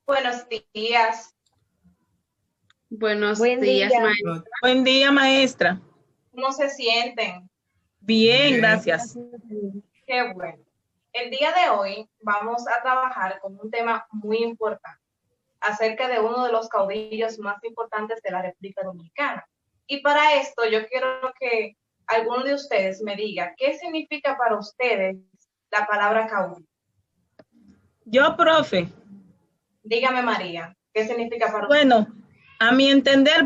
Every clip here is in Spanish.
Buenos días. Buenos Buen días, día. maestra. Buen día, maestra. ¿Cómo se sienten? Bien, Bien, gracias. Qué bueno. El día de hoy vamos a trabajar con un tema muy importante acerca de uno de los caudillos más importantes de la República Dominicana. Y para esto yo quiero que alguno de ustedes me diga qué significa para ustedes la palabra caudillo. Yo, profe, Dígame, María, ¿qué significa para usted? bueno, a mi entender,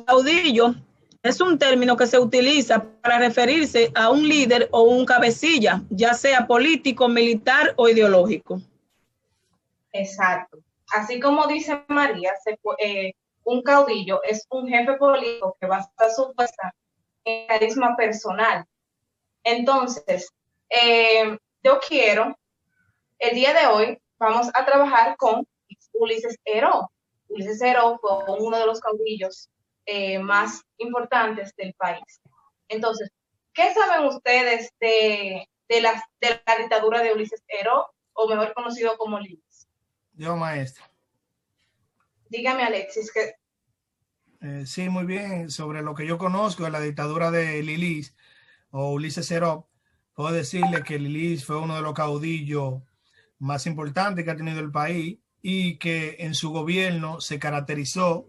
caudillo es un término que se utiliza para referirse a un líder o un cabecilla, ya sea político, militar o ideológico. Exacto. Así como dice María, un caudillo es un jefe político que basa su fuerza en carisma personal. Entonces, yo quiero, el día de hoy, vamos a trabajar con Ulises Heró. Ulises Heró fue uno de los caudillos más importantes del país. Entonces, ¿qué saben ustedes de la dictadura de Ulises Heró, o mejor conocido como Liz? yo maestra. Dígame, Alexis, que Sí, muy bien. Sobre lo que yo conozco de la dictadura de Lilis o Ulises Serov, puedo decirle que Lilis fue uno de los caudillos más importantes que ha tenido el país y que en su gobierno se caracterizó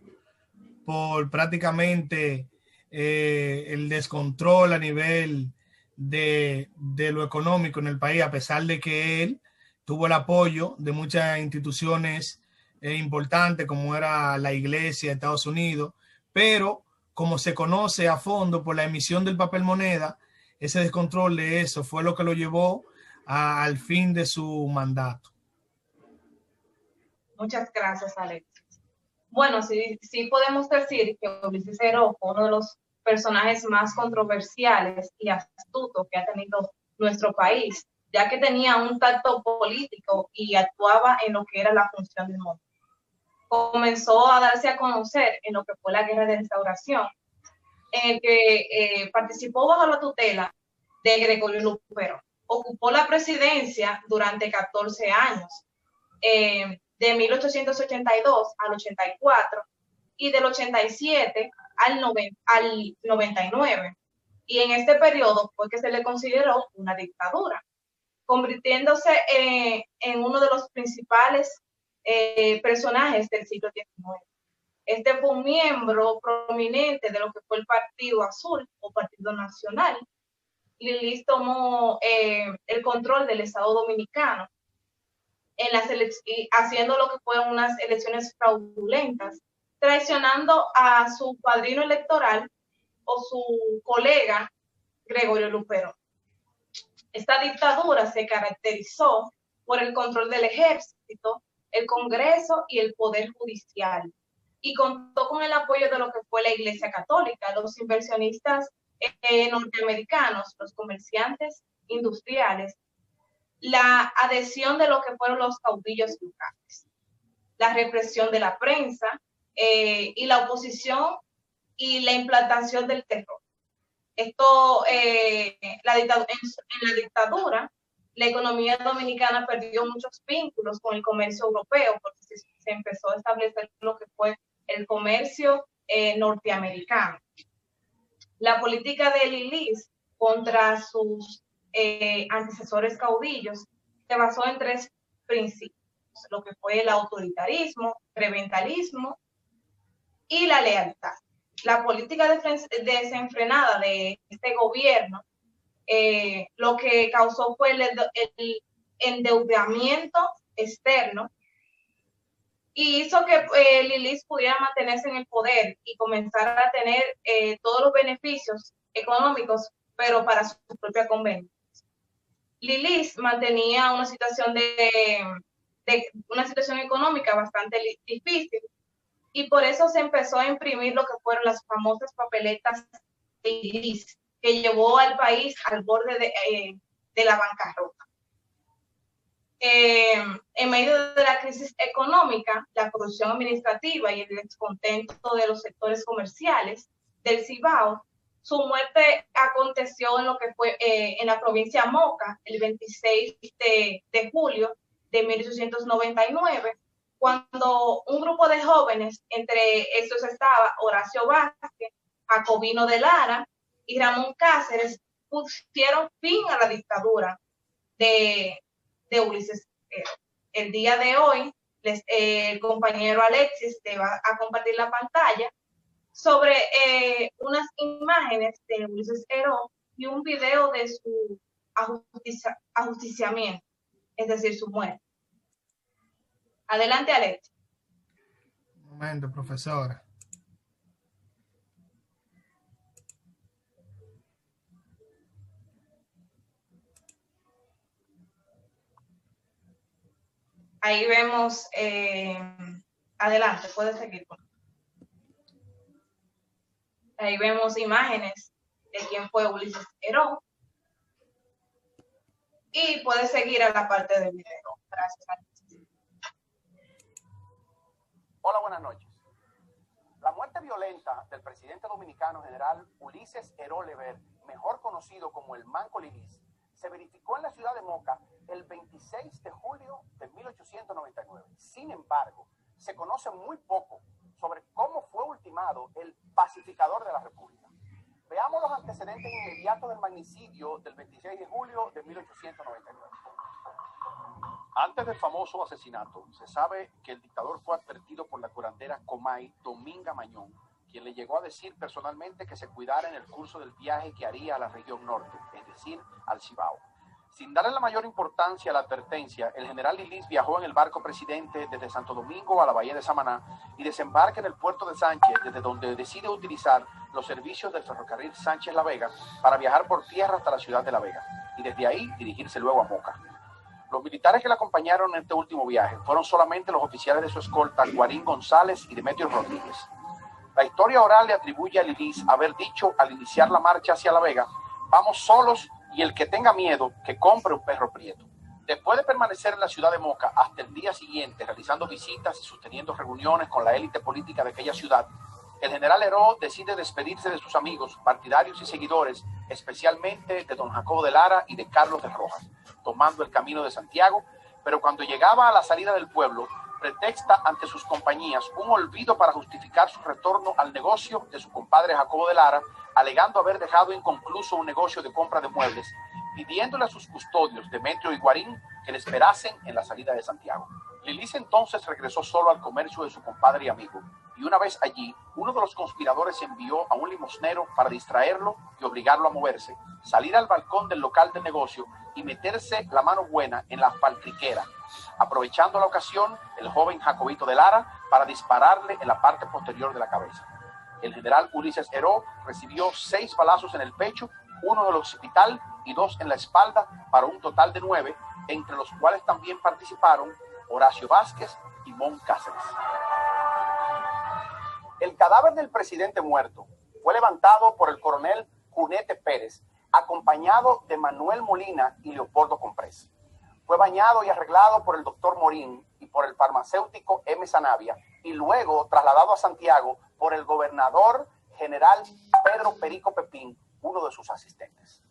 por prácticamente el descontrol a nivel de lo económico en el país, a pesar de que él tuvo el apoyo de muchas instituciones importantes como era la Iglesia de Estados Unidos, pero como se conoce a fondo por la emisión del papel moneda, ese descontrol de eso fue lo que lo llevó al fin de su mandato. muchas gracias, Alexis. Bueno, sí podemos decir que Ulises Heró fue uno de los personajes más controversiales y astutos que ha tenido nuestro país, ya que tenía un tacto político y actuaba en lo que era la función del mundo. Comenzó a darse a conocer en lo que fue la Guerra de Restauración, en el que participó bajo la tutela de Gregorio Luperón. Ocupó la presidencia durante 14 años, de 1882 al 84 y del 87 al 99. Y en este periodo fue que se le consideró una dictadura, convirtiéndose en uno de los principales personajes del siglo XIX. Este fue un miembro prominente de lo que fue el Partido Azul o Partido Nacional. Lilis tomó el control del Estado Dominicano haciendo lo que fueron unas elecciones fraudulentas, traicionando a su padrino electoral o su colega Gregorio Luperón. Esta dictadura se caracterizó por el control del ejército, el Congreso y el Poder Judicial, y contó con el apoyo de lo que fue la Iglesia Católica, los inversionistas norteamericanos, los comerciantes industriales, la adhesión de lo que fueron los caudillos locales, la represión de la prensa y la oposición y la implantación del terror. Esto, en la dictadura, la economía dominicana perdió muchos vínculos con el comercio europeo porque se empezó a establecer lo que fue el comercio norteamericano. La política de Lilis contra sus antecesores caudillos se basó en tres principios, lo que fue el autoritarismo, preventalismo y la lealtad. La política desenfrenada de este gobierno lo que causó fue el endeudamiento externo y hizo que Lilis pudiera mantenerse en el poder y comenzar a tener todos los beneficios económicos, pero para su propia conveniencia. Lilis mantenía una situación económica bastante difícil y por eso se empezó a imprimir lo que fueron las famosas papeletas de Lilis, que llevó al país al borde de la bancarrota. En medio de la crisis económica, la corrupción administrativa y el descontento de los sectores comerciales del Cibao, su muerte aconteció en lo que fue en la provincia Moca el 26 de julio de 1899 cuando un grupo de jóvenes, entre estos estaba Horacio Vázquez, Jacobino de Lara y Ramón Cáceres, pusieron fin a la dictadura de Ulises Ero. El día de hoy, el compañero Alexis te va a compartir la pantalla sobre unas imágenes de Ulises Ero y un video de su ajusticiamiento, es decir, su muerte. Adelante, Alexis. Un momento, profesora. Ahí vemos, adelante, puedes seguir. Ahí vemos imágenes de quién fue Ulises Ero. Y puedes seguir a la parte del video. Gracias, Alexis. Hola, buenas noches. La muerte violenta del presidente dominicano general Ulises Ero Lever, mejor conocido como el Manco Lilis, se verificó en la ciudad de Moca el 26 de julio de 1899. Sin embargo, se conoce muy poco sobre cómo fue ultimado el pacificador de la República. Veamos los antecedentes inmediatos del magnicidio del 26 de julio de 1899. Antes del famoso asesinato, se sabe que el dictador fue advertido por la curandera Comay Dominga Mañón, quien le llegó a decir personalmente que se cuidara en el curso del viaje que haría a la región norte, es decir, al Cibao. Sin darle la mayor importancia a la advertencia, el general Lilis viajó en el barco presidente desde Santo Domingo a la bahía de Samaná y desembarca en el puerto de Sánchez, desde donde decide utilizar los servicios del ferrocarril Sánchez-La Vega para viajar por tierra hasta la ciudad de La Vega y desde ahí dirigirse luego a Moca. Los militares que le acompañaron en este último viaje fueron solamente los oficiales de su escolta, Guarín González y Demetrio Rodríguez. La historia oral le atribuye a Lilis haber dicho al iniciar la marcha hacia La Vega: vamos solos y el que tenga miedo, que compre un perro prieto. Después de permanecer en la ciudad de Moca hasta el día siguiente, realizando visitas y sosteniendo reuniones con la élite política de aquella ciudad, el general Ero decide despedirse de sus amigos, partidarios y seguidores, especialmente de don Jacobo de Lara y de Carlos de Rojas, tomando el camino de Santiago, pero cuando llegaba a la salida del pueblo, pretexta ante sus compañías un olvido para justificar su retorno al negocio de su compadre Jacobo de Lara, alegando haber dejado inconcluso un negocio de compra de muebles, pidiéndole a sus custodios, Demetrio y Guarín, que le esperasen en la salida de Santiago. Lilis entonces regresó solo al comercio de su compadre y amigo, y una vez allí, uno de los conspiradores envió a un limosnero para distraerlo y obligarlo a moverse, salir al balcón del local de negocio y meterse la mano buena en la faltriquera, aprovechando la ocasión el joven Jacobito de Lara para dispararle en la parte posterior de la cabeza. El general Ulises Ero recibió 6 balazos en el pecho, 1 en el occipital y 2 en la espalda, para un total de 9, entre los cuales también participaron Horacio Vázquez y Mon Cáceres. El cadáver del presidente muerto fue levantado por el coronel Cunete Pérez, acompañado de Manuel Molina y Leopoldo Comprés. Fue bañado y arreglado por el doctor Morín y por el farmacéutico M. Sanabia, y luego trasladado a Santiago por el gobernador general Pedro Perico Pepín, uno de sus asistentes.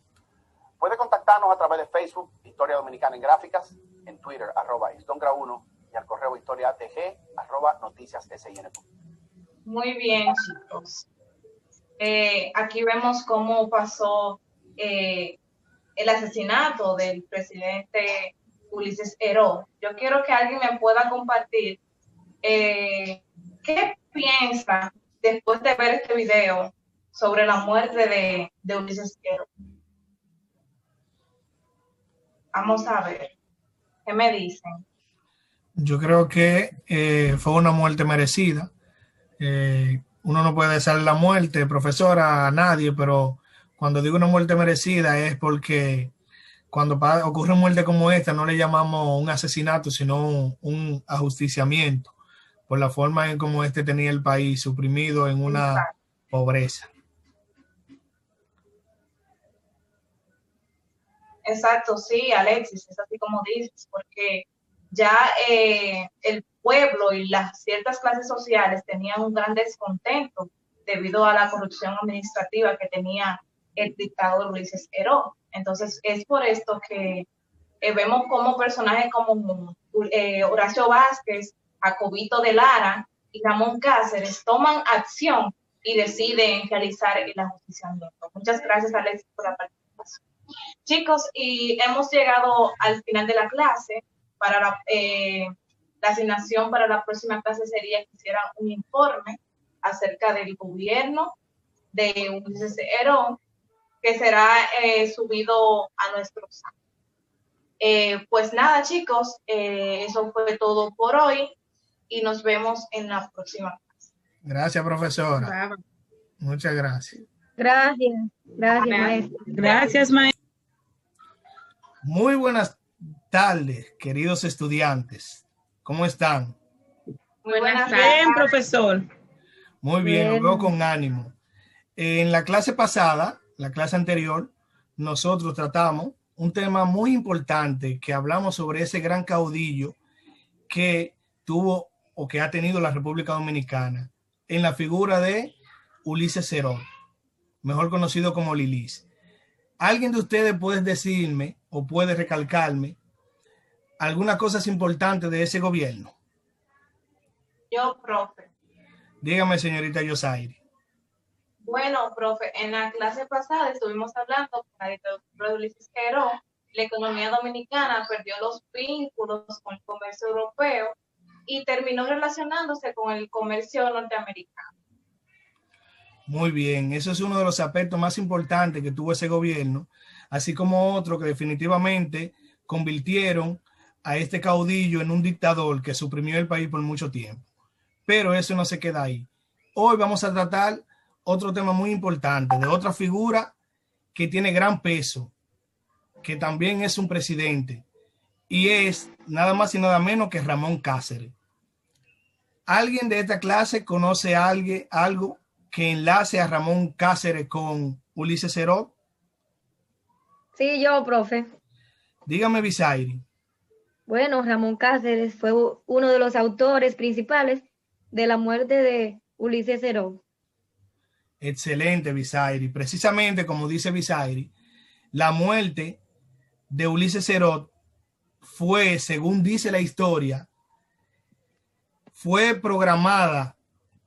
Puede contactarnos a través de Facebook, Historia Dominicana en Gráficas, en Twitter, @isdongra1, y al correo historiatg@noticiassin. Muy bien, chicos. Aquí vemos cómo pasó el asesinato del presidente Ulises Ero. Yo quiero que alguien me pueda compartir qué piensa después de ver este video sobre la muerte de Ulises Ero. Vamos a ver. ¿Qué me dicen? Yo creo que fue una muerte merecida. Uno no puede desear la muerte, profesora, a nadie, pero cuando digo una muerte merecida es porque cuando ocurre una muerte como esta no le llamamos un asesinato, sino un ajusticiamiento por la forma en cómo tenía el país suprimido en una pobreza. Exacto, sí, Alexis, es así como dices, porque ya el pueblo y las ciertas clases sociales tenían un gran descontento debido a la corrupción administrativa que tenía el dictador Ulises Ero. Entonces, es por esto que vemos como personajes como Horacio Vázquez Jacobito de Lara y Ramón Cáceres toman acción y deciden realizar el ajusticiamiento. Muchas gracias, Alex, por la participación. Chicos, y hemos llegado al final de la clase. Para la asignación para la próxima clase sería que hicieran un informe acerca del gobierno de Ulises Herón, que será subido a nuestro sitio. Pues nada, chicos, eso fue todo por hoy y nos vemos en la próxima clase. Gracias, profesora. Bravo. Muchas gracias. Gracias, maestro. Gracias, maestro. Muy buenas tardes, queridos estudiantes. ¿Cómo están? Muy buenas tardes. Bien, profesor. Muy bien, lo veo con ánimo. En la clase pasada, la clase anterior, nosotros tratamos un tema muy importante que hablamos sobre ese gran caudillo que tuvo o que ha tenido la República Dominicana en la figura de Ulises Herón, mejor conocido como Lilis. ¿Alguien de ustedes puede decirme o puede recalcarme algunas cosas importantes de ese gobierno? Yo, profe. Dígame, señorita Yosairi. Bueno, profe, en la clase pasada estuvimos hablando con la dictadura de Ulises Herón. La economía dominicana perdió los vínculos con el comercio europeo y terminó relacionándose con el comercio norteamericano. Muy bien, eso es uno de los aspectos más importantes que tuvo ese gobierno, así como otro que definitivamente convirtieron a este caudillo en un dictador que suprimió el país por mucho tiempo. Pero eso no se queda ahí. Hoy vamos a tratar otro tema muy importante, de otra figura que tiene gran peso, que también es un presidente, y es nada más y nada menos que Ramón Cáceres. ¿Alguien de esta clase conoce a algo que enlace a Ramón Cáceres con Ulises Herón? Sí, yo, profe. Dígame, Bisairi. Bueno, Ramón Cáceres fue uno de los autores principales de la muerte de Ulises Herón. Excelente, Bisairi. Precisamente como dice Bisairi, la muerte de Ulises Herón fue, según dice la historia, fue programada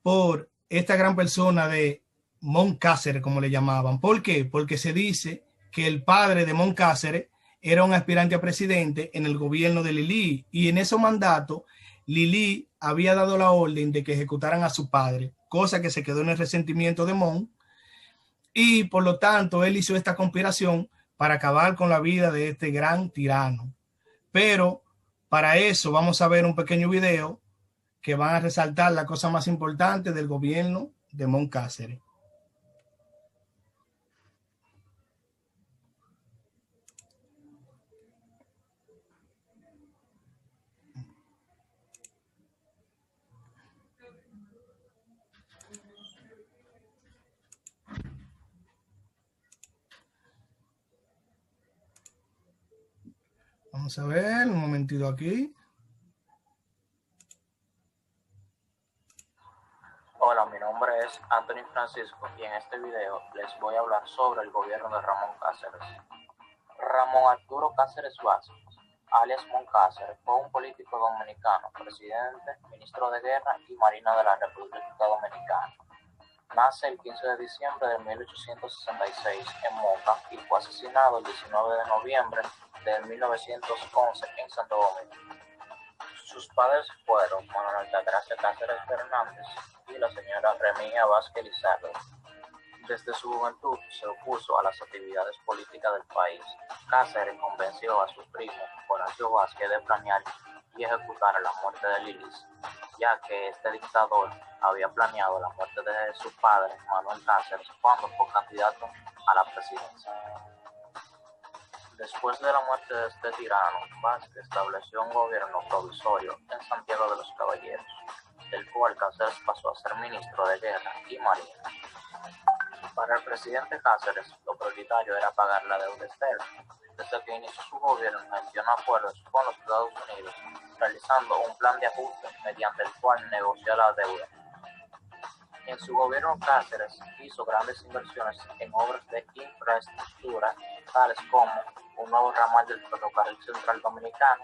por esta gran persona de Moncáceres, como le llamaban. ¿Por qué? Porque se dice que el padre de Moncáceres era un aspirante a presidente en el gobierno de Lili, y en ese mandato Lili había dado la orden de que ejecutaran a su padre, cosa que se quedó en el resentimiento de Mon, y por lo tanto él hizo esta conspiración para acabar con la vida de este gran tirano. Pero para eso vamos a ver un pequeño video que van a resaltar la cosa más importante del gobierno de Moncáceres. Vamos a ver, un momentito aquí. Hola, mi nombre es Anthony Francisco y en este video les voy a hablar sobre el gobierno de Ramón Cáceres. Ramón Arturo Cáceres Vázquez, alias Moncáceres, fue un político dominicano, presidente, ministro de Guerra y Marina de la República Dominicana. Nace el 15 de diciembre de 1866 en Moca y fue asesinado el 19 de noviembre de 1911 en Santo Domingo. Sus padres fueron Manuel Altagracia Cáceres Fernández y la señora Remigio Vázquez Lizardo. Desde su juventud se opuso a las actividades políticas del país. Cáceres convenció a su primo Horacio Vázquez de planear y ejecutar la muerte de Lilis, ya que este dictador había planeado la muerte de su padre, Manuel Cáceres, cuando fue candidato a la presidencia. Después de la muerte de este tirano, Vázquez estableció un gobierno provisorio en Santiago de los Caballeros, del cual Cáceres pasó a ser ministro de Guerra y Marina. Para el presidente Cáceres, lo prioritario era pagar la deuda externa. Desde que inició su gobierno, gestionó acuerdos con los Estados Unidos, realizando un plan de ajuste mediante el cual negoció la deuda. En su gobierno, Cáceres hizo grandes inversiones en obras de infraestructura, tales como un nuevo ramal del ferrocarril central dominicano,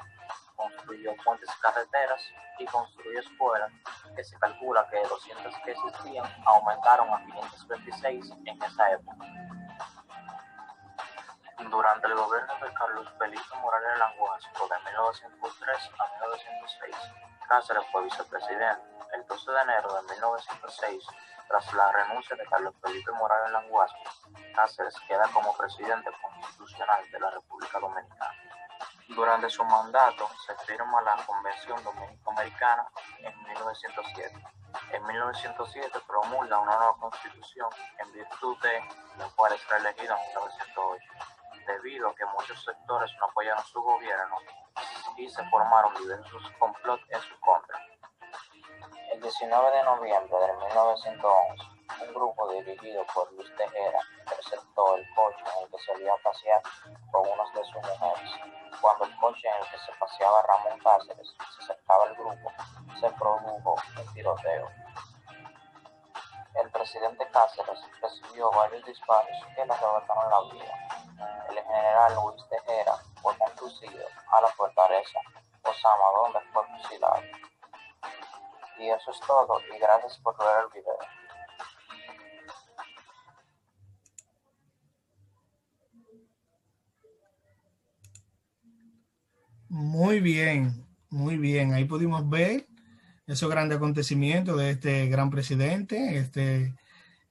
construyó puentes y carreteras y construyó escuelas que se calcula que de 200 que existían aumentaron a 526 en esa época. Durante el gobierno de Carlos Felipe Morales Languasco de 1903 a 1906, Cáceres fue vicepresidente. El 12 de enero de 1906, tras la renuncia de Carlos Felipe Morales Languasco, Cáceres queda como presidente constitucional de la República Dominicana. Durante su mandato se firma la Convención Dominico-Americana en 1907. En 1907 promulga una nueva constitución en virtud de la cual es reelegida en 1908. Debido a que muchos sectores no apoyaron su gobierno y se formaron diversos complots en su contra. El 19 de noviembre de 1911, un grupo dirigido por Luis Tejera interceptó el coche en el que solía pasear con una de sus mujeres. Cuando el coche en el que se paseaba Ramón Cáceres se acercaba al grupo, se produjo un tiroteo. El presidente Cáceres recibió varios disparos que le arrebataron la vida. El general Luis Tejera fue conducido a la fortaleza Osama, donde fue fusilado. Y eso es todo, y gracias por ver el video. Muy bien, muy bien. Ahí pudimos ver esos grandes acontecimientos de este gran presidente,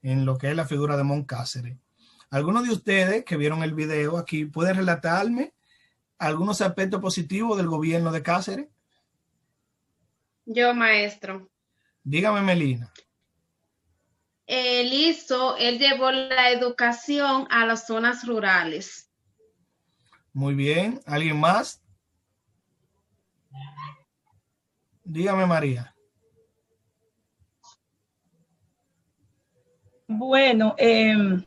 en lo que es la figura de Mon Cáceres. ¿Algunos de ustedes que vieron el video aquí pueden relatarme algunos aspectos positivos del gobierno de Cáceres? Yo, maestro. Dígame, Melina. Él llevó la educación a las zonas rurales. Muy bien. ¿Alguien más? Dígame, María. Bueno, en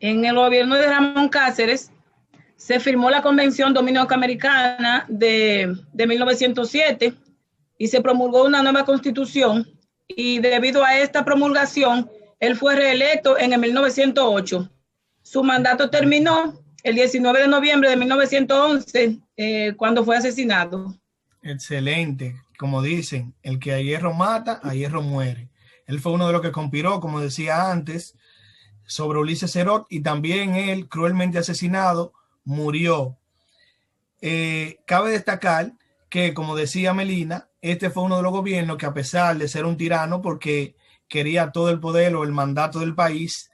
el gobierno de Ramón Cáceres se firmó la Convención Dominico-Americana de 1907 y se promulgó una nueva constitución, y debido a esta promulgación, él fue reelecto en el 1908. Su mandato terminó el 19 de noviembre de 1911, cuando fue asesinado. Excelente. Como dicen, el que a hierro mata, a hierro muere. Él fue uno de los que conspiró, como decía antes, sobre Ulises Cerot, y también él, cruelmente asesinado, murió. Cabe destacar que, como decía Melina, este fue uno de los gobiernos que, a pesar de ser un tirano porque quería todo el poder o el mandato del país,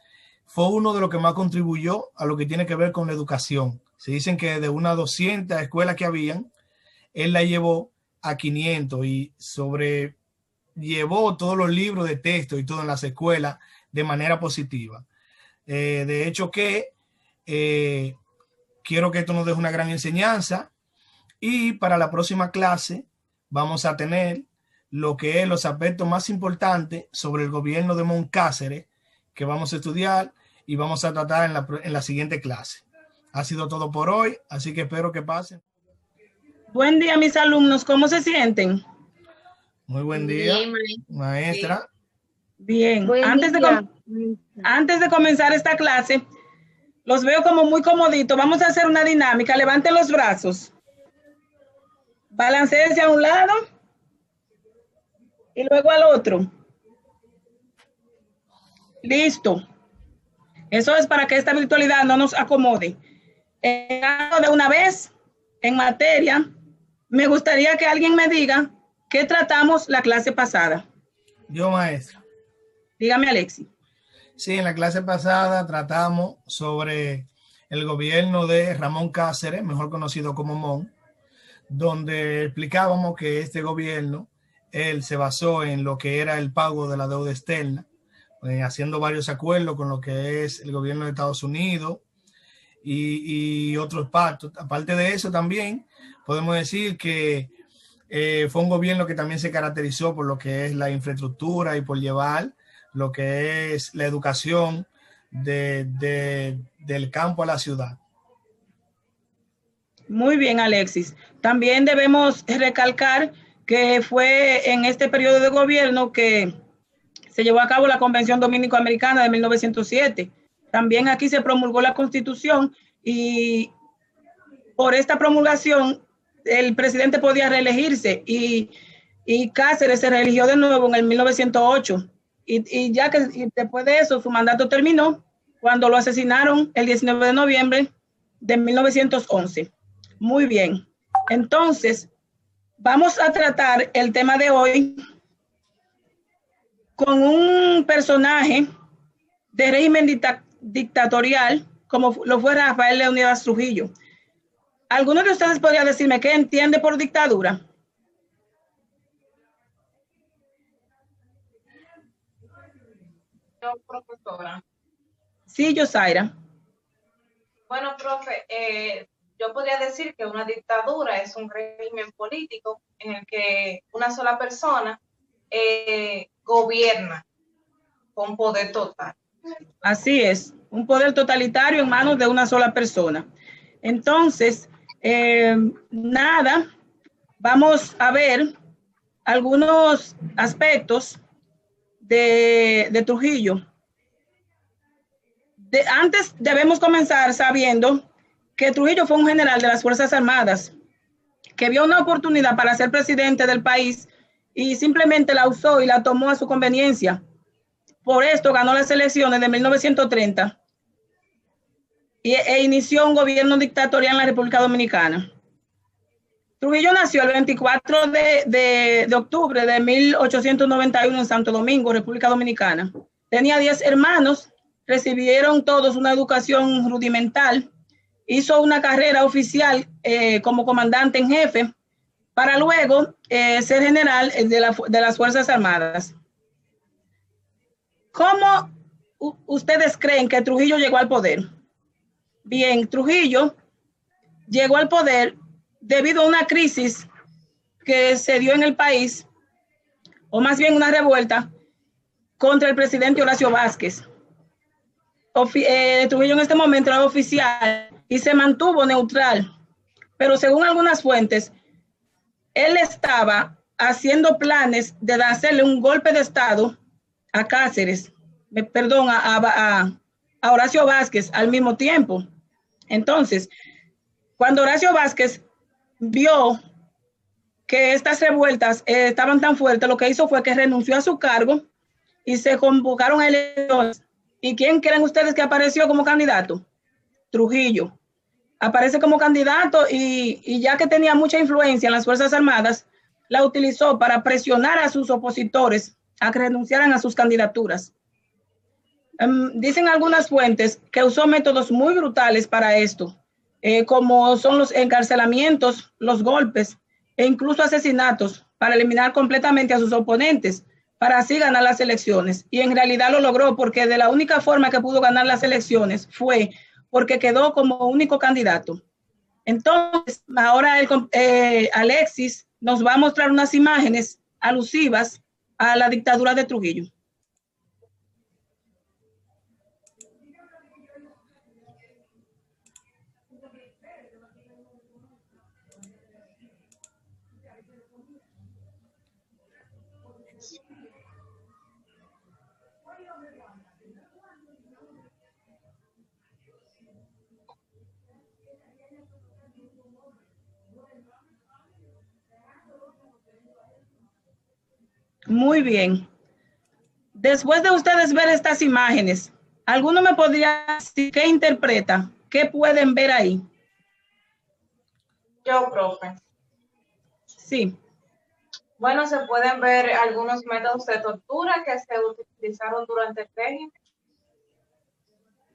fue uno de los que más contribuyó a lo que tiene que ver con la educación. Se dicen que de unas 200 escuelas que habían, él la llevó a 500 y llevó todos los libros de texto y todo en las escuelas de manera positiva. De hecho que quiero que esto nos deje una gran enseñanza, y para la próxima clase vamos a tener lo que es los aspectos más importantes sobre el gobierno de Mon Cáceres, que vamos a estudiar y vamos a tratar en la siguiente clase. Ha sido todo por hoy, así que espero que pasen. Buen día, mis alumnos, ¿cómo se sienten? Muy buen día, Bien, maestra. Bien. Buen Antes de comenzar esta clase, los veo como muy comoditos. Vamos a hacer una dinámica. Levanten los brazos. Balancéense a un lado y luego al otro. Listo. Eso es para que esta virtualidad no nos acomode. De una vez, en materia, me gustaría que alguien me diga qué tratamos la clase pasada. Yo, maestra. Dígame, Alexi. Sí, en la clase pasada tratamos sobre el gobierno de Ramón Cáceres, mejor conocido como Mon, donde explicábamos que este gobierno, él se basó en lo que era el pago de la deuda externa, haciendo varios acuerdos con lo que es el gobierno de Estados Unidos y otros pactos. Aparte de eso, también podemos decir que fue un gobierno que también se caracterizó por lo que es la infraestructura y por llevar lo que es la educación del campo a la ciudad. Muy bien, Alexis. También debemos recalcar que fue en este periodo de gobierno que se llevó a cabo la Convención Dominico-Americana de 1907. También aquí se promulgó la Constitución, y por esta promulgación el presidente podía reelegirse y Cáceres se reeligió de nuevo en el 1908. Y ya que después de eso su mandato terminó cuando lo asesinaron el 19 de noviembre de 1911. Muy bien. Entonces, vamos a tratar el tema de hoy con un personaje de régimen dictatorial como lo fue Rafael Leónidas Trujillo. ¿Alguno de ustedes podría decirme qué entiende por dictadura? Yo, profesora. Sí, Yosaira. Bueno, profe, yo podría decir que una dictadura es un régimen político en el que una sola persona gobierna con poder total. Así es, un poder totalitario en manos de una sola persona. Entonces, vamos a ver algunos aspectos de Trujillo. Antes debemos comenzar sabiendo que Trujillo fue un general de las Fuerzas Armadas que vio una oportunidad para ser presidente del país y simplemente la usó y la tomó a su conveniencia. Por esto ganó las elecciones de 1930 e inició un gobierno dictatorial en la República Dominicana. Trujillo nació el 24 de octubre de 1891 en Santo Domingo, República Dominicana. Tenía 10 hermanos, recibieron todos una educación rudimental, hizo una carrera oficial como comandante en jefe, para luego ser general de las Fuerzas Armadas. ¿Cómo ustedes creen que Trujillo llegó al poder? Bien, Trujillo llegó al poder debido a una crisis que se dio en el país, o más bien una revuelta contra el presidente Horacio Vázquez. Trujillo en este momento era oficial y se mantuvo neutral, pero según algunas fuentes, él estaba haciendo planes de hacerle un golpe de Estado a Cáceres, a Horacio Vázquez al mismo tiempo. Entonces, cuando Horacio Vázquez vio que estas revueltas estaban tan fuertes, lo que hizo fue que renunció a su cargo y se convocaron a elecciones. ¿Y quién creen ustedes que apareció como candidato? Trujillo. Aparece como candidato y ya que tenía mucha influencia en las Fuerzas Armadas, la utilizó para presionar a sus opositores a que renunciaran a sus candidaturas. Dicen algunas fuentes que usó métodos muy brutales para esto, como son los encarcelamientos, los golpes e incluso asesinatos para eliminar completamente a sus oponentes, para así ganar las elecciones. Y en realidad lo logró porque de la única forma que pudo ganar las elecciones fue porque quedó como único candidato. Entonces, ahora Alexis nos va a mostrar unas imágenes alusivas a la dictadura de Trujillo. Muy bien. Después de ustedes ver estas imágenes, ¿alguno me podría decir qué interpreta? ¿Qué pueden ver ahí? Yo, profe. Sí. Bueno, se pueden ver algunos métodos de tortura que se utilizaron durante el régimen.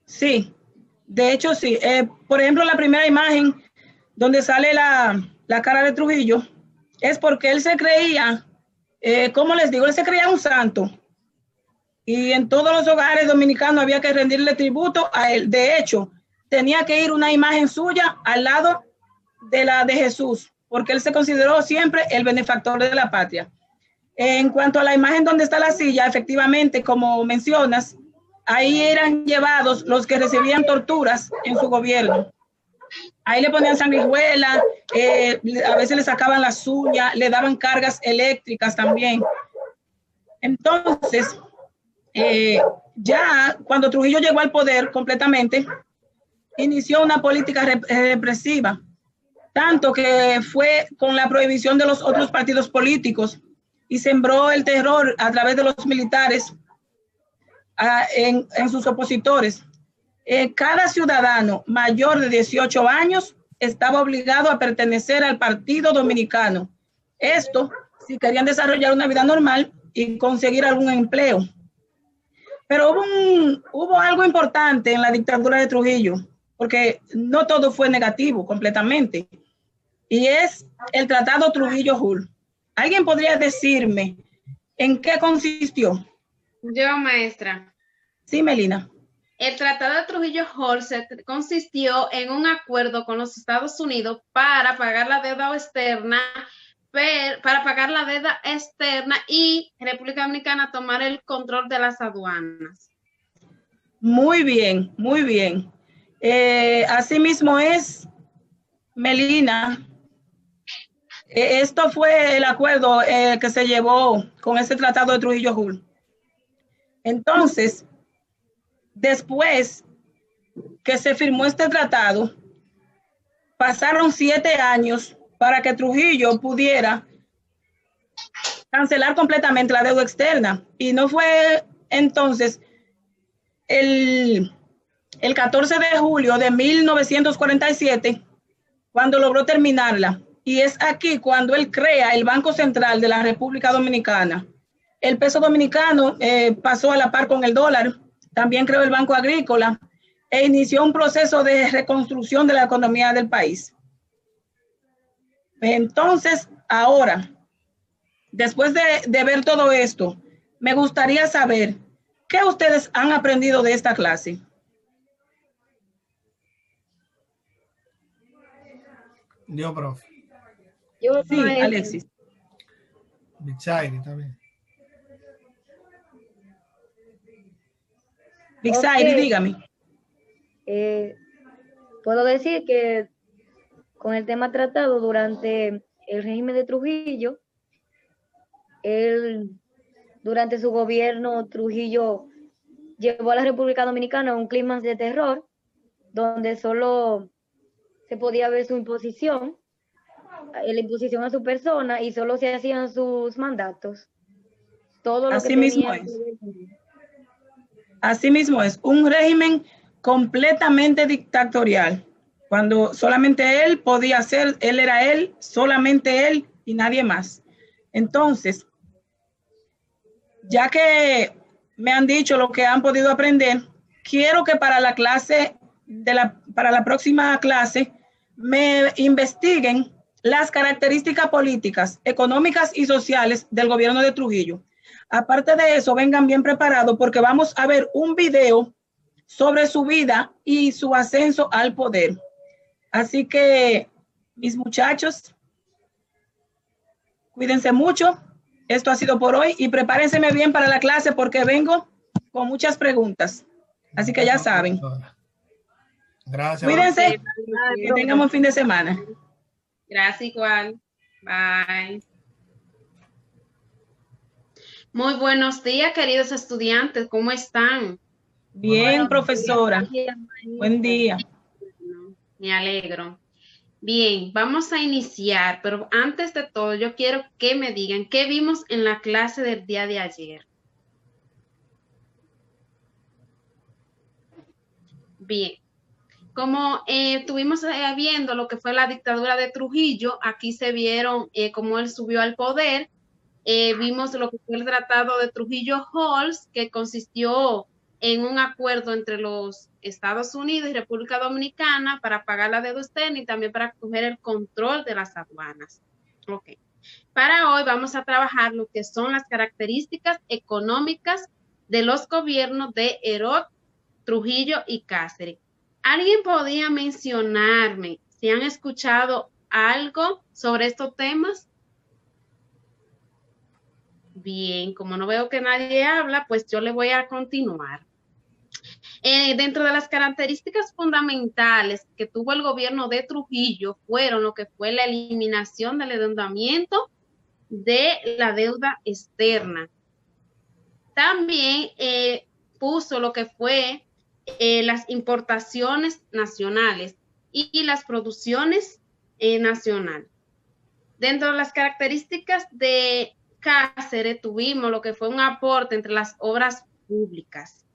Sí, de hecho sí. Por ejemplo, la primera imagen donde sale la cara de Trujillo es porque él se creía, ¿cómo les digo? Él se creía un santo. Y en todos los hogares dominicanos había que rendirle tributo a él. De hecho, tenía que ir una imagen suya al lado de la de Jesús, porque él se consideró siempre el benefactor de la patria. En cuanto a la imagen donde está la silla, efectivamente, como mencionas, ahí eran llevados los que recibían torturas en su gobierno. Ahí le ponían sanguijuela, a veces le sacaban las uñas, le daban cargas eléctricas también. Entonces, ya cuando Trujillo llegó al poder completamente, inició una política represiva. tanto que fue con la prohibición de los otros partidos políticos y sembró el terror a través de los militares en sus opositores. Cada ciudadano mayor de 18 años estaba obligado a pertenecer al Partido Dominicano. Esto si querían desarrollar una vida normal y conseguir algún empleo. Pero hubo algo importante en la dictadura de Trujillo, porque no todo fue negativo completamente, y es el Tratado Trujillo-Hull. ¿Alguien podría decirme en qué consistió? Yo, maestra. Sí, Melina. El Tratado de Trujillo-Hull consistió en un acuerdo con los Estados Unidos para pagar la deuda externa, y República Dominicana tomar el control de las aduanas. Muy bien, muy bien. Así mismo es, Melina. Esto fue el acuerdo que se llevó con ese Tratado de Trujillo-Hull. Entonces, después que se firmó este tratado, pasaron 7 años para que Trujillo pudiera cancelar completamente la deuda externa. Y no fue entonces el 14 de julio de 1947 cuando logró terminarla. Y es aquí cuando él crea el Banco Central de la República Dominicana. El peso dominicano pasó a la par con el dólar. También creó el Banco Agrícola e inició un proceso de reconstrucción de la economía del país. Entonces, ahora, después de ver todo esto, me gustaría saber qué ustedes han aprendido de esta clase. Yo, profe. Yo, Sí, maestra. Alexis. Bichairi también. Bixairi, Ok. dígame. Puedo decir que con el tema tratado durante el régimen de Trujillo, durante su gobierno, Trujillo llevó a la República Dominicana a un clima de terror, donde solo se podía ver su imposición, la imposición a su persona, y solo se hacían sus mandatos. Todo lo Así que mismo tenía es. que ver. Así mismo es, un régimen completamente dictatorial, cuando solamente él podía ser, él era él, solamente él y nadie más. Entonces, ya que me han dicho lo que han podido aprender, quiero que para la clase, para la próxima clase, me investiguen las características políticas, económicas y sociales del gobierno de Trujillo. Aparte de eso, vengan bien preparados porque vamos a ver un video sobre su vida y su ascenso al poder. Así que, mis muchachos, cuídense mucho. Esto ha sido por hoy y prepárense bien para la clase porque vengo con muchas preguntas. Así que ya saben. Gracias. Cuídense, que tengamos un fin de semana. Gracias igual. Bye. Muy buenos días, queridos estudiantes. ¿Cómo están? Bien, profesora. Buen día. Me alegro. Bien, vamos a iniciar, pero antes de todo, yo quiero que me digan qué vimos en la clase del día de ayer. Bien, como estuvimos viendo lo que fue la dictadura de Trujillo, aquí se vieron cómo él subió al poder. Vimos lo que fue el Tratado de Trujillo-Hull, que consistió en un acuerdo entre los Estados Unidos y República Dominicana para pagar la deuda externa y también para coger el control de las aduanas. Ok. Para hoy vamos a trabajar lo que son las características económicas de los gobiernos de Heró, Trujillo y Cáceres. ¿Alguien podría mencionarme si han escuchado algo sobre estos temas? Bien, como no veo que nadie habla, pues yo le voy a continuar. Dentro de las características fundamentales que tuvo el gobierno de Trujillo fueron lo que fue la eliminación del endeudamiento de la deuda externa. También puso lo que fue las importaciones nacionales y las producciones nacional. Dentro de las características de Cáceres tuvimos lo que fue un aporte entre las obras públicas.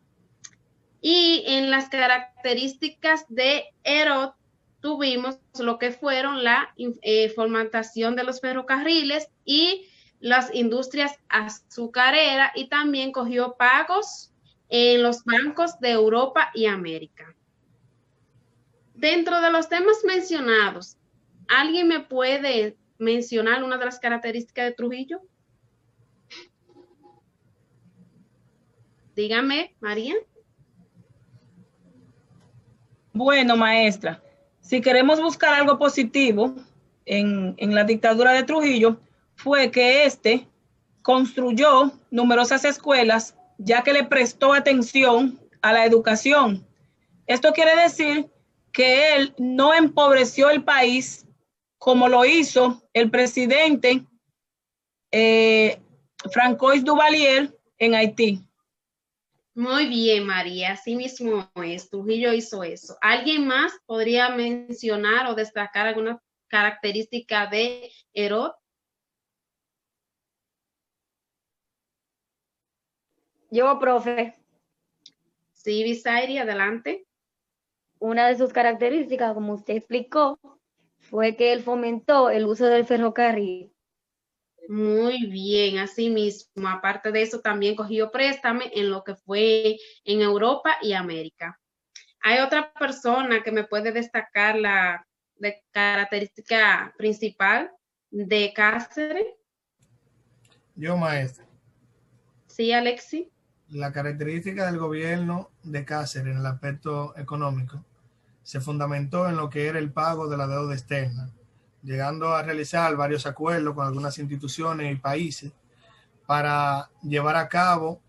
Y en las características de Herod tuvimos lo que fueron la formatación de los ferrocarriles y las industrias azucareras, y también cogió pagos en los bancos de Europa y América. Dentro de los temas mencionados, ¿alguien me puede mencionar una de las características de Trujillo? Dígame, María. Bueno, maestra, si queremos buscar algo positivo en la dictadura de Trujillo, fue que construyó numerosas escuelas, ya que le prestó atención a la educación. Esto quiere decir que él no empobreció el país como lo hizo el presidente Francois Duvalier en Haití. Muy bien, María, así mismo es, Trujillo hizo eso. ¿Alguien más podría mencionar o destacar alguna característica de Herod? Yo, profe. Sí, Bisairi, adelante. Una de sus características, como usted explicó, fue que él fomentó el uso del ferrocarril. Muy bien, así mismo. Aparte de eso, también cogió préstame en lo que fue en Europa y América. ¿Hay otra persona que me puede destacar la característica principal de Cáceres? Yo, maestra. Sí, Alexi. La característica del gobierno de Cáceres en el aspecto económico se fundamentó en lo que era el pago de la deuda externa, llegando a realizar varios acuerdos con algunas instituciones y países para llevar a cabo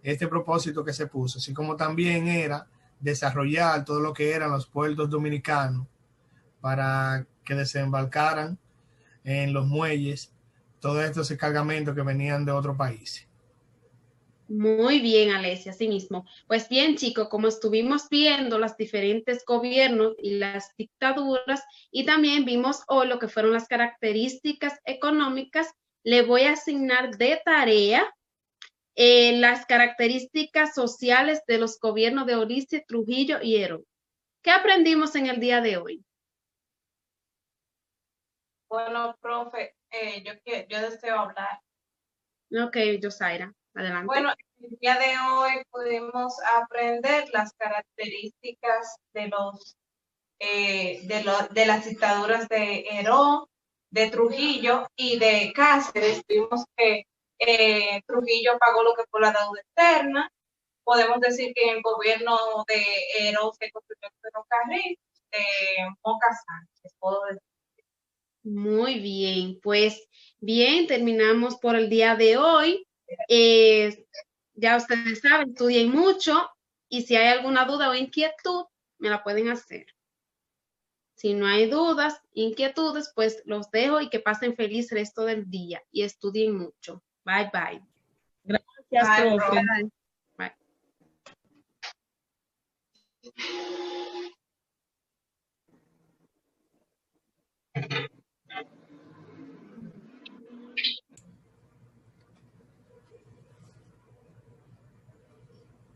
este propósito que se puso, así como también era desarrollar todo lo que eran los puertos dominicanos para que desembarcaran en los muelles todos estos cargamentos que venían de otros países. Muy bien, Alessia, así mismo. Pues bien, chicos, como estuvimos viendo los diferentes gobiernos y las dictaduras, y también vimos hoy lo que fueron las características económicas, le voy a asignar de tarea las características sociales de los gobiernos de Ulises, Trujillo y Herod. ¿Qué aprendimos en el día de hoy? Bueno, profe, yo deseo hablar. Ok, Yosaira, adelante. Bueno, el día de hoy pudimos aprender las características de las dictaduras de Herod, de Trujillo y de Cáceres. Vimos que Trujillo pagó lo que fue la deuda externa. Podemos decir que en el gobierno de Herod se construyó el ferrocarril de Moca Sánchez, puedo decir. Muy bien, pues bien, terminamos por el día de hoy. Ya ustedes saben, estudien mucho y si hay alguna duda o inquietud, me la pueden hacer. Si no hay dudas, inquietudes, pues los dejo y que pasen feliz resto del día y estudien mucho. Bye, bye. Gracias, profe. Bye.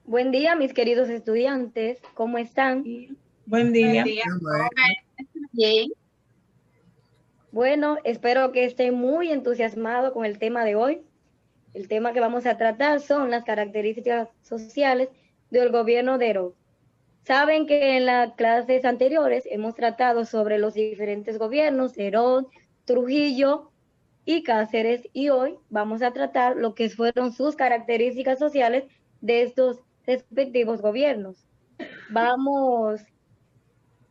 Buen día, mis queridos estudiantes. ¿Cómo están? Buen día. Bien. Bueno, espero que estén muy entusiasmados con el tema de hoy. El tema que vamos a tratar son las características sociales del gobierno de Herod. Saben que en las clases anteriores hemos tratado sobre los diferentes gobiernos, Herod, Trujillo y Cáceres, y hoy vamos a tratar lo que fueron sus características sociales de estos respectivos gobiernos. Vamos,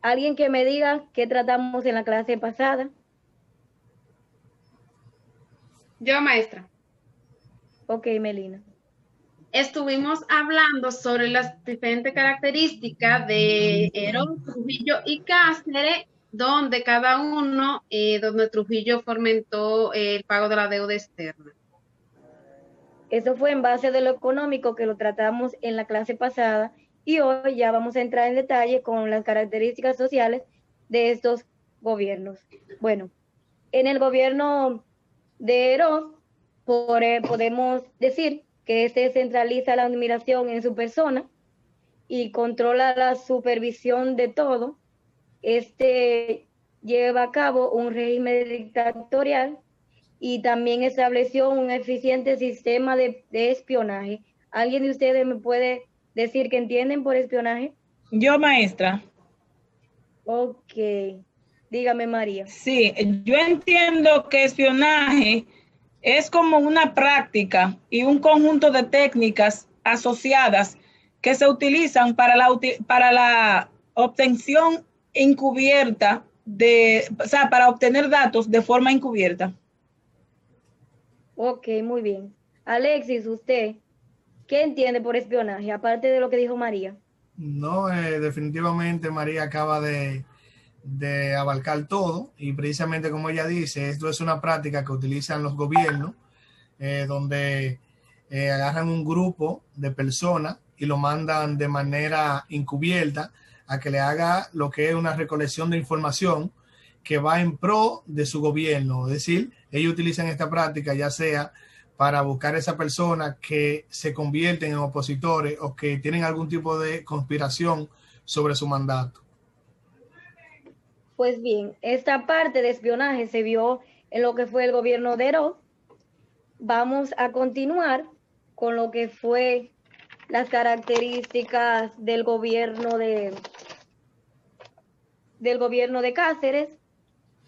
alguien que me diga qué tratamos en la clase pasada. Yo, maestra. Ok, Melina. Estuvimos hablando sobre las diferentes características de Herod, Trujillo y Cáceres, donde cada uno, donde Trujillo fomentó el pago de la deuda externa. Eso fue en base de lo económico que lo tratamos en la clase pasada y hoy ya vamos a entrar en detalle con las características sociales de estos gobiernos. Bueno, en el gobierno de Herod, podemos decir que este centraliza la admiración en su persona y controla la supervisión de todo. Este lleva a cabo un régimen dictatorial y también estableció un eficiente sistema de espionaje. ¿Alguien de ustedes me puede decir qué entienden por espionaje? Yo, maestra. Ok. Dígame, María. Sí, yo entiendo que espionaje es como una práctica y un conjunto de técnicas asociadas que se utilizan para la obtención encubierta para obtener datos de forma encubierta. Ok, muy bien. Alexis, ¿usted qué entiende por espionaje, aparte de lo que dijo María? No, definitivamente María acaba de abarcar todo, y precisamente como ella dice, esto es una práctica que utilizan los gobiernos, donde agarran un grupo de personas y lo mandan de manera encubierta a que le haga lo que es una recolección de información que va en pro de su gobierno. Es decir, ellos utilizan esta práctica ya sea para buscar a esa persona que se convierten en opositores o que tienen algún tipo de conspiración sobre su mandato. Pues bien, esta parte de espionaje se vio en lo que fue el gobierno de Herod. Vamos a continuar con lo que fue las características del gobierno de Cáceres.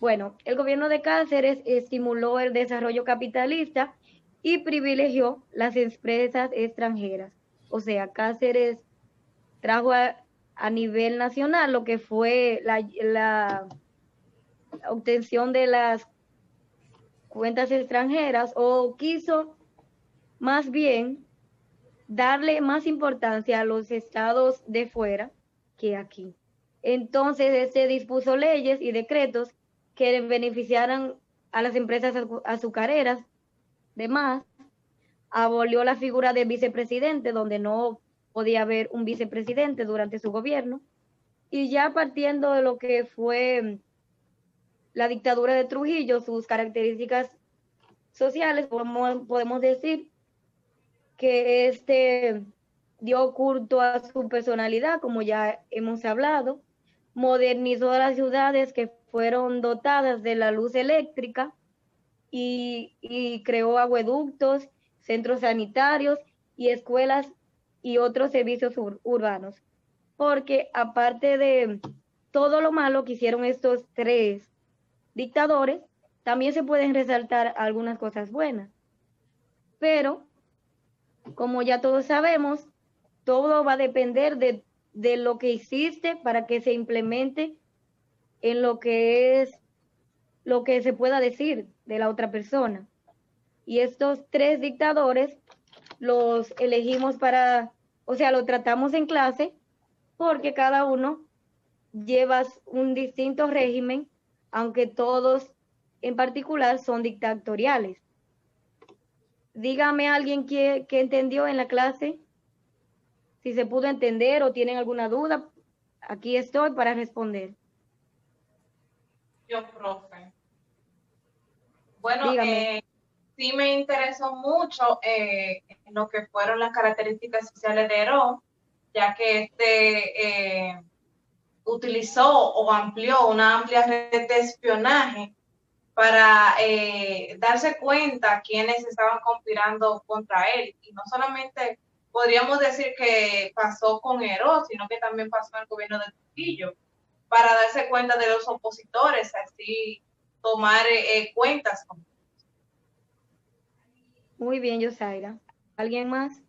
Bueno, el gobierno de Cáceres estimuló el desarrollo capitalista y privilegió las empresas extranjeras. O sea, Cáceres trajo a nivel nacional lo que fue la obtención de las cuentas extranjeras, o quiso más bien darle más importancia a los estados de fuera que aquí. Entonces, dispuso leyes y decretos que beneficiaran a las empresas azucareras. Además, abolió la figura de vicepresidente, donde no podía haber un vicepresidente durante su gobierno. Y ya partiendo de lo que fue la dictadura de Trujillo, sus características sociales, podemos decir que dio culto a su personalidad, como ya hemos hablado, modernizó las ciudades que fueron dotadas de la luz eléctrica y creó acueductos, centros sanitarios y escuelas y otros servicios urbanos. Porque aparte de todo lo malo que hicieron estos tres dictadores, también se pueden resaltar algunas cosas buenas. Pero, como ya todos sabemos, todo va a depender de lo que hiciste para que se implemente en lo que es lo que se pueda decir de la otra persona. Y estos tres dictadores los elegimos lo tratamos en clase porque cada uno lleva un distinto régimen, aunque todos en particular son dictatoriales. Dígame alguien que entendió en la clase, si se pudo entender o tienen alguna duda, aquí estoy para responder. Yo, profe. Bueno, sí me interesó mucho lo que fueron las características sociales de Herod, ya que utilizó o amplió una amplia red de espionaje para darse cuenta quiénes estaban conspirando contra él. Y no solamente podríamos decir que pasó con Herod, sino que también pasó en el gobierno de Trujillo, para darse cuenta de los opositores, así tomar cuentas. Muy bien, Yosaira. ¿Alguien más?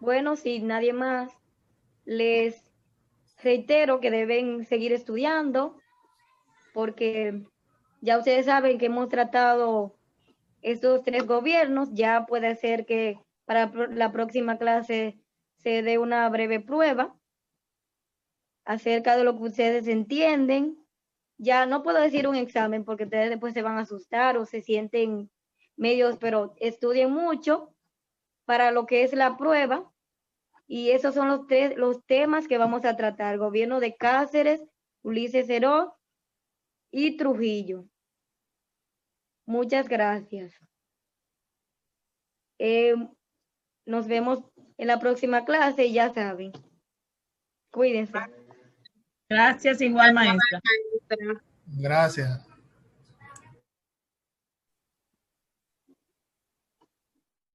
Bueno, si nadie más, les reitero que deben seguir estudiando, porque ya ustedes saben que hemos tratado estos tres gobiernos. Ya puede ser que para la próxima clase se dé una breve prueba acerca de lo que ustedes entienden. Ya no puedo decir un examen porque ustedes después se van a asustar o se sienten medios, pero estudien mucho para lo que es la prueba Y esos son los temas que vamos a tratar: gobierno de Cáceres, Ulises Ceró y Trujillo. Muchas gracias. Nos vemos en la próxima clase y ya saben. Cuídense. Gracias, igual, maestra. Gracias.